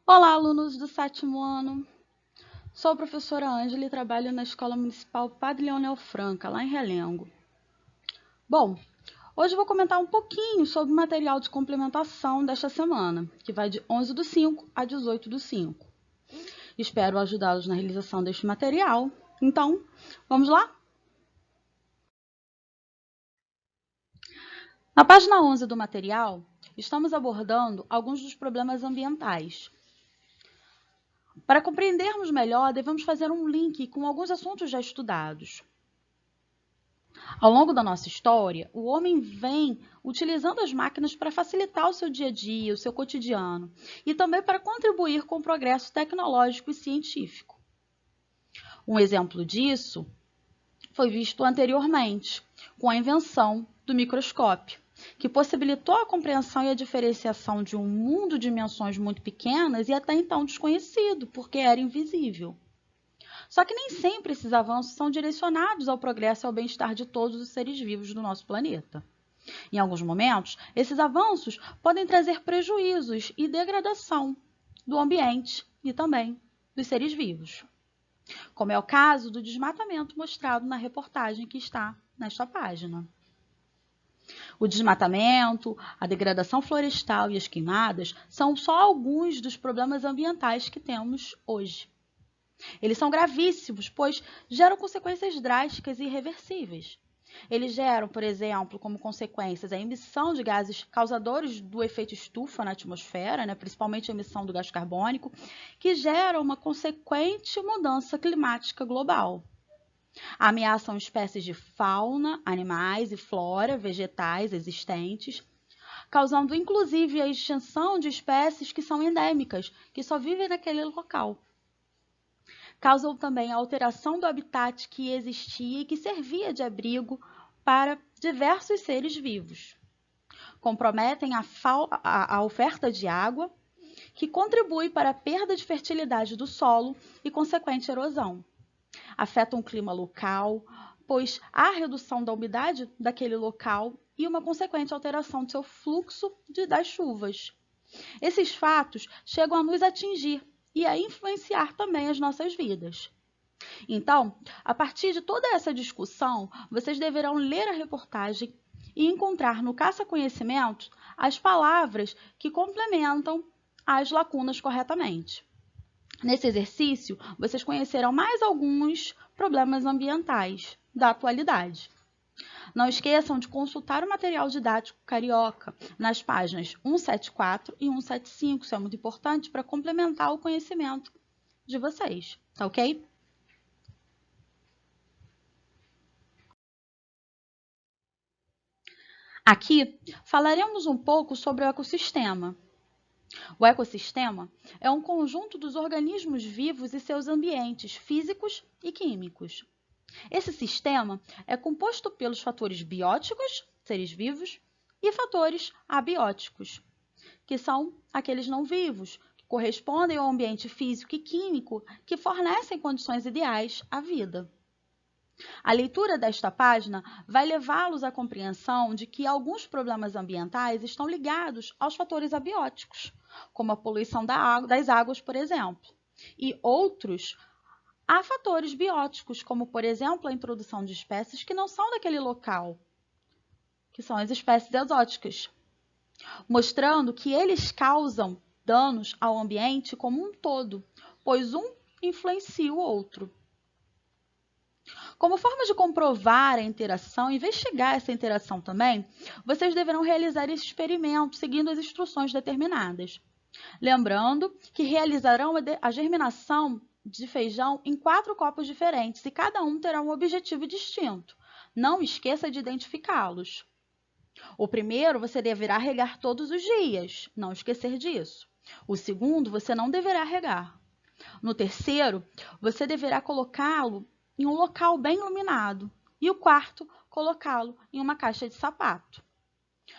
Olá, alunos do sétimo ano. Sou a professora Ângela e trabalho na Escola Municipal Padre Leonel Franca, lá em Realengo. Bom, hoje vou comentar um pouquinho sobre o material de complementação desta semana, que vai de 11/5 a 18/5. Espero ajudá-los na realização deste material. Então, vamos lá? Na página 11 do material, estamos abordando alguns dos problemas ambientais. Para compreendermos melhor, devemos fazer um link com alguns assuntos já estudados. Ao longo da nossa história, o homem vem utilizando as máquinas para facilitar o seu dia a dia, o seu cotidiano, e também para contribuir com o progresso tecnológico e científico. Um exemplo disso foi visto anteriormente, com a invenção do microscópio, que possibilitou a compreensão e a diferenciação de um mundo de dimensões muito pequenas e até então desconhecido, porque era invisível. Só que nem sempre esses avanços são direcionados ao progresso e ao bem-estar de todos os seres vivos do nosso planeta. Em alguns momentos, esses avanços podem trazer prejuízos e degradação do ambiente e também dos seres vivos, como é o caso do desmatamento mostrado na reportagem que está nesta página. O desmatamento, a degradação florestal e as queimadas são só alguns dos problemas ambientais que temos hoje. Eles são gravíssimos, pois geram consequências drásticas e irreversíveis. Eles geram, por exemplo, como consequências a emissão de gases causadores do efeito estufa na atmosfera, principalmente a emissão do gás carbônico, que gera uma consequente mudança climática global. Ameaçam espécies de fauna, animais e flora vegetais existentes, causando inclusive a extinção de espécies que são endêmicas, que só vivem naquele local. Causam também a alteração do habitat que existia e que servia de abrigo para diversos seres vivos. Comprometem a oferta de água, que contribui para a perda de fertilidade do solo e consequente erosão. Afetam o clima local, pois há redução da umidade daquele local e uma consequente alteração do seu fluxo das chuvas. Esses fatos chegam a nos atingir e a influenciar também as nossas vidas. Então, a partir de toda essa discussão, vocês deverão ler a reportagem e encontrar no caça-conhecimento as palavras que complementam as lacunas corretamente. Nesse exercício, vocês conhecerão mais alguns problemas ambientais da atualidade. Não esqueçam de consultar o material didático carioca nas páginas 174 e 175, isso é muito importante para complementar o conhecimento de vocês, tá ok? Aqui falaremos um pouco sobre o ecossistema. O ecossistema é um conjunto dos organismos vivos e seus ambientes físicos e químicos. Esse sistema é composto pelos fatores bióticos, seres vivos, e fatores abióticos, que são aqueles não vivos, que correspondem ao ambiente físico e químico que fornecem condições ideais à vida. A leitura desta página vai levá-los à compreensão de que alguns problemas ambientais estão ligados aos fatores abióticos, como a poluição das águas, por exemplo, e outros há fatores bióticos, como, por exemplo, a introdução de espécies que não são daquele local, que são as espécies exóticas, mostrando que eles causam danos ao ambiente como um todo, pois um influencia o outro. Como forma de comprovar a interação, investigar essa interação também, vocês deverão realizar esse experimento seguindo as instruções determinadas. Lembrando que realizarão a germinação de feijão em 4 copos diferentes e cada um terá um objetivo distinto. Não esqueça de identificá-los. O primeiro você deverá regar todos os dias, não esquecer disso. O segundo você não deverá regar. No terceiro, você deverá colocá-lo em um local bem iluminado. E o quarto, colocá-lo em uma caixa de sapato.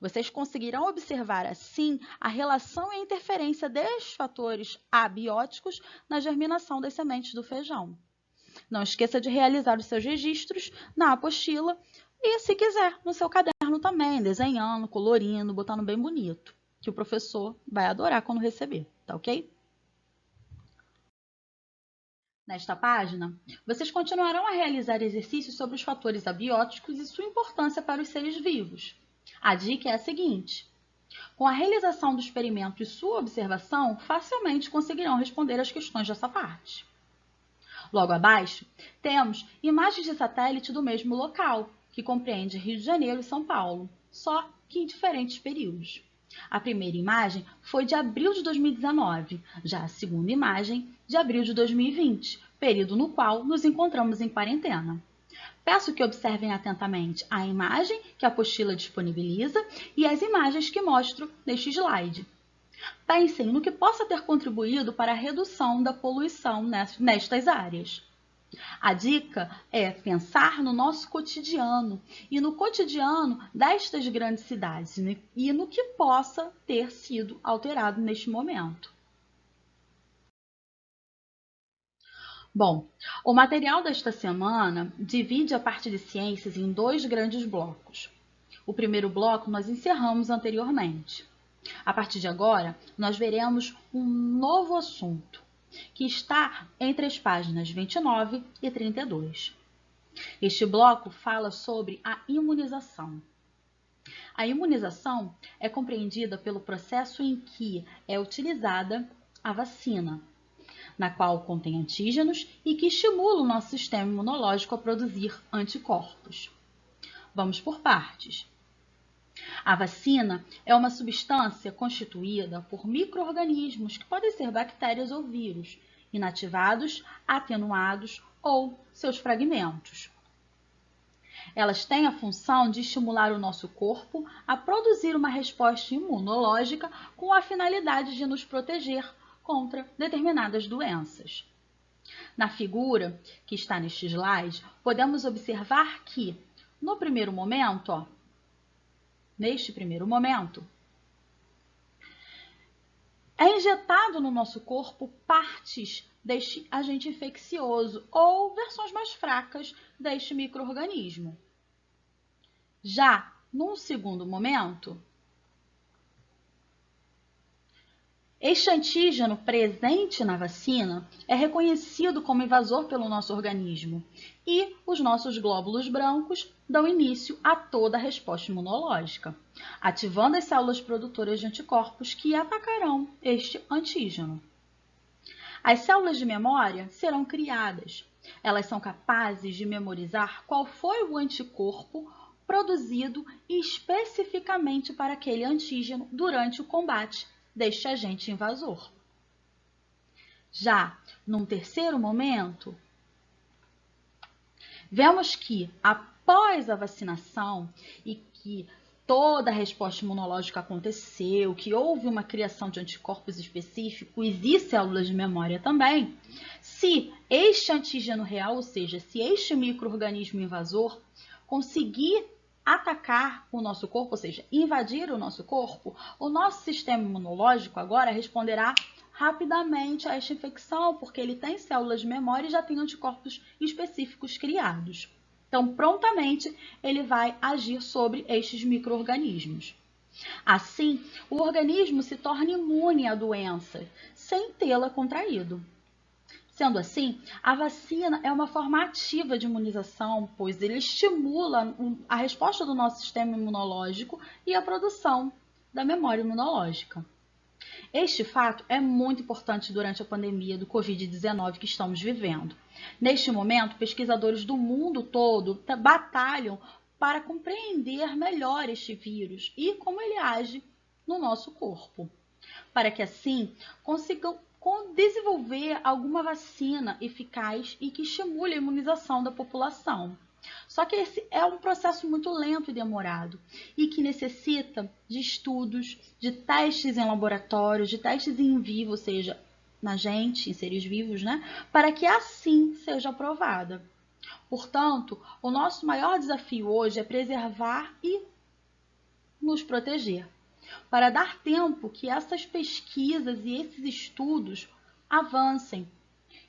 Vocês conseguirão observar, assim, a relação e a interferência destes fatores abióticos na germinação das sementes do feijão. Não esqueça de realizar os seus registros na apostila e, se quiser, no seu caderno também, desenhando, colorindo, botando bem bonito, que o professor vai adorar quando receber, tá ok? Nesta página, vocês continuarão a realizar exercícios sobre os fatores abióticos e sua importância para os seres vivos. A dica é a seguinte: com a realização do experimento e sua observação, facilmente conseguirão responder as questões dessa parte. Logo abaixo, temos imagens de satélite do mesmo local, que compreende Rio de Janeiro e São Paulo, só que em diferentes períodos. A primeira imagem foi de abril de 2019, já a segunda imagem de abril de 2020, período no qual nos encontramos em quarentena. Peço que observem atentamente a imagem que a apostila disponibiliza e as imagens que mostro neste slide. Pensem no que possa ter contribuído para a redução da poluição nestas áreas. A dica é pensar no nosso cotidiano e no cotidiano destas grandes cidades e no que possa ter sido alterado neste momento. Bom, o material desta semana divide a parte de ciências em dois grandes blocos. O primeiro bloco nós encerramos anteriormente. A partir de agora, nós veremos um novo assunto, que está entre as páginas 29 e 32. Este bloco fala sobre a imunização. A imunização é compreendida pelo processo em que é utilizada a vacina, na qual contém antígenos e que estimula o nosso sistema imunológico a produzir anticorpos. Vamos por partes. A vacina é uma substância constituída por micro-organismos que podem ser bactérias ou vírus, inativados, atenuados ou seus fragmentos. Elas têm a função de estimular o nosso corpo a produzir uma resposta imunológica com a finalidade de nos proteger contra determinadas doenças. Na figura que está neste slide, podemos observar que, neste primeiro momento, é injetado no nosso corpo partes deste agente infeccioso ou versões mais fracas deste micro-organismo. Já num segundo momento, este antígeno presente na vacina é reconhecido como invasor pelo nosso organismo e os nossos glóbulos brancos dão início a toda a resposta imunológica, ativando as células produtoras de anticorpos que atacarão este antígeno. As células de memória serão criadas. Elas são capazes de memorizar qual foi o anticorpo produzido especificamente para aquele antígeno durante o combate deste agente invasor. Já num terceiro momento, vemos que após a vacinação e que toda a resposta imunológica aconteceu, que houve uma criação de anticorpos específicos e células de memória também, se este antígeno real, ou seja, se este micro-organismo invasor conseguir atacar o nosso corpo, ou seja, invadir o nosso sistema imunológico agora responderá rapidamente a esta infecção, porque ele tem células de memória e já tem anticorpos específicos criados. Então, prontamente, ele vai agir sobre estes micro-organismos. Assim, o organismo se torna imune à doença, sem tê-la contraído. Sendo assim, a vacina é uma forma ativa de imunização, pois ele estimula a resposta do nosso sistema imunológico e a produção da memória imunológica. Este fato é muito importante durante a pandemia do Covid-19 que estamos vivendo. Neste momento, pesquisadores do mundo todo batalham para compreender melhor este vírus e como ele age no nosso corpo, para que assim consigam desenvolver alguma vacina eficaz e que estimule a imunização da população. Só que esse é um processo muito lento e demorado e que necessita de estudos, de testes em laboratórios, de testes em vivo, ou seja, na gente, em seres vivos, para que assim seja aprovada. Portanto, o nosso maior desafio hoje é preservar e nos proteger, para dar tempo que essas pesquisas e esses estudos avancem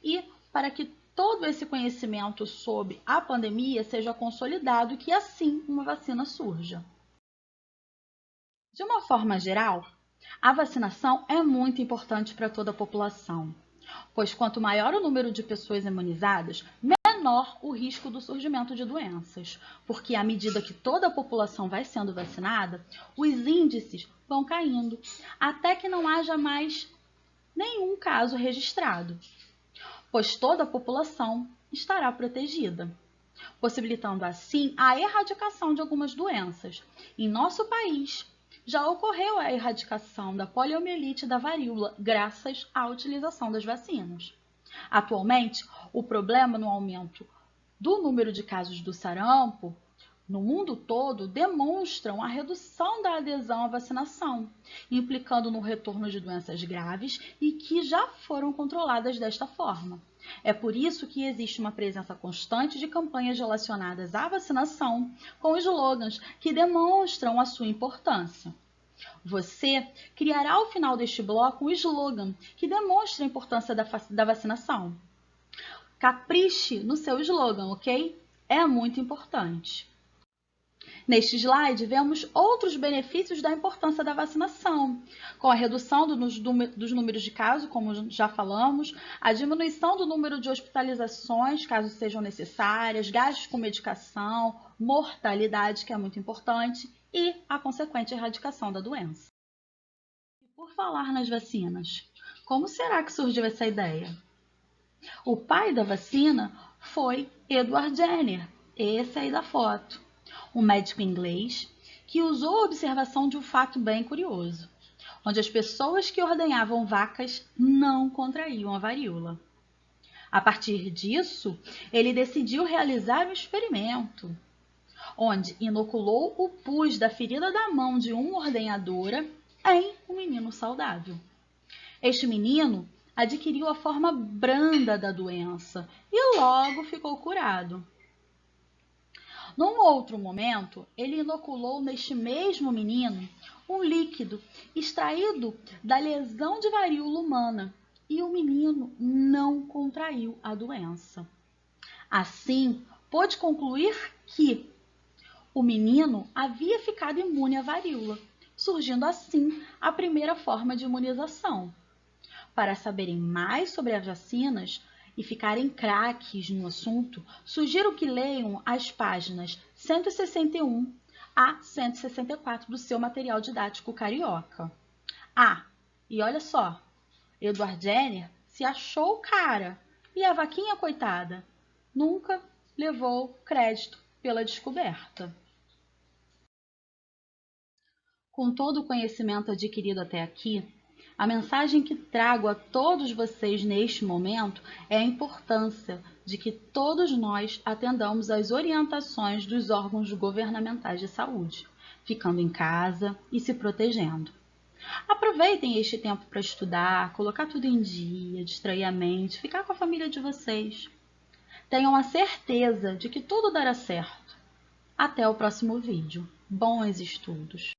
e para que todo esse conhecimento sobre a pandemia seja consolidado e que assim uma vacina surja. De uma forma geral, a vacinação é muito importante para toda a população, pois quanto maior o número de pessoas imunizadas, menor o risco do surgimento de doenças, porque à medida que toda a população vai sendo vacinada, os índices vão caindo, até que não haja mais nenhum caso registrado, pois toda a população estará protegida, possibilitando assim a erradicação de algumas doenças. Em nosso país, já ocorreu a erradicação da poliomielite e da varíola, graças à utilização das vacinas. Atualmente, o problema no aumento do número de casos do sarampo no mundo todo demonstram a redução da adesão à vacinação, implicando no retorno de doenças graves e que já foram controladas desta forma. É por isso que existe uma presença constante de campanhas relacionadas à vacinação, com slogans que demonstram a sua importância. Você criará ao final deste bloco um slogan que demonstra a importância da vacinação. Capriche no seu slogan, ok? É muito importante. Neste slide, vemos outros benefícios da importância da vacinação, com a redução dos números de casos, como já falamos, a diminuição do número de hospitalizações, caso sejam necessárias, gastos com medicação, mortalidade, que é muito importante, e a consequente erradicação da doença. E por falar nas vacinas, como será que surgiu essa ideia? O pai da vacina foi Edward Jenner, esse aí da foto, um médico inglês que usou a observação de um fato bem curioso, onde as pessoas que ordenhavam vacas não contraíam a varíola. A partir disso, ele decidiu realizar um experimento, onde inoculou o pus da ferida da mão de uma ordenhadora em um menino saudável. Este menino adquiriu a forma branda da doença e logo ficou curado. Num outro momento, ele inoculou neste mesmo menino um líquido extraído da lesão de varíola humana e o menino não contraiu a doença. Assim, pôde concluir que o menino havia ficado imune à varíola, surgindo assim a primeira forma de imunização. Para saberem mais sobre as vacinas e ficarem craques no assunto, sugiro que leiam as páginas 161 a 164 do seu material didático carioca. Ah, e olha só, Edward Jenner se achou o cara e a vaquinha coitada nunca levou crédito pela descoberta. Com todo o conhecimento adquirido até aqui, a mensagem que trago a todos vocês neste momento é a importância de que todos nós atendamos às orientações dos órgãos governamentais de saúde, ficando em casa e se protegendo. Aproveitem este tempo para estudar, colocar tudo em dia, distrair a mente, ficar com a família de vocês. Tenham a certeza de que tudo dará certo. Até o próximo vídeo. Bons estudos!